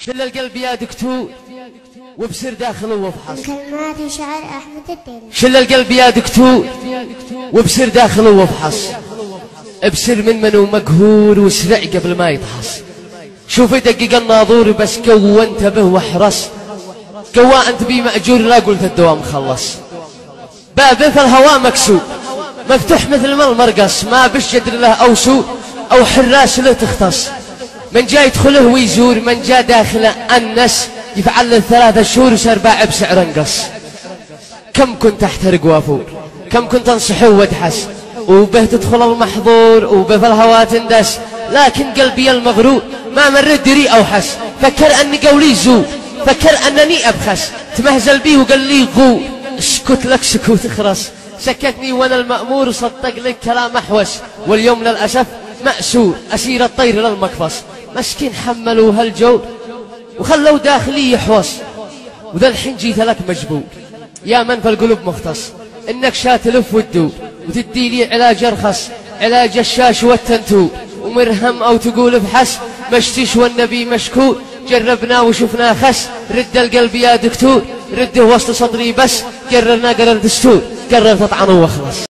شل القلب يا دكتور وابصر داخله وافحص. كلمات شعر أحمد الدين. شل القلب يا دكتور وابصر داخله وافحص. ابصر من منو مقهور واسرع قبل ما يطحص. شوف يدقق الناظور بس قوى انتبه واحرص. قوى انت بي مأجور لا قلت الدوام خلص. بابه في الهواء مكسور مفتوح مثل ما المرقص، ما بش جدر له او سوء او حراس له تختص. من جاء يدخله ويزور، من جاء داخله أنس، يفعل له 3 شهور وصار باع بسعر انقص. كم كنت احترق وافور، كم كنت انصحه وادحس، وبه تدخل المحظور وبه في الهواء تندس. لكن قلبي المغرور ما مرد دري او حس، فكر اني قولي زور، فكر انني ابخس. تمهزل بي وقال لي غو، اسكت لك سكوت اخرس. سكتني وانا المأمور وصدق لك كلام احوس. واليوم للاسف مأسور اسير الطير للمقفص. مسكين حملوا هالجور وخلوا داخلي يحوص. وذا الحين جيت لك مجبور يا من في القلوب مختص، انك شاتلف وتدور وتدي لي علاج ارخص، علاج الشاش والتنتور ومرهم او تقول ابحث. مشتش والنبي مشكور جربنا وشفنا خس. رد القلب يا دكتور رده وسط صدري بس، قررنا قرر دستور، قرر تطعنه واخلص.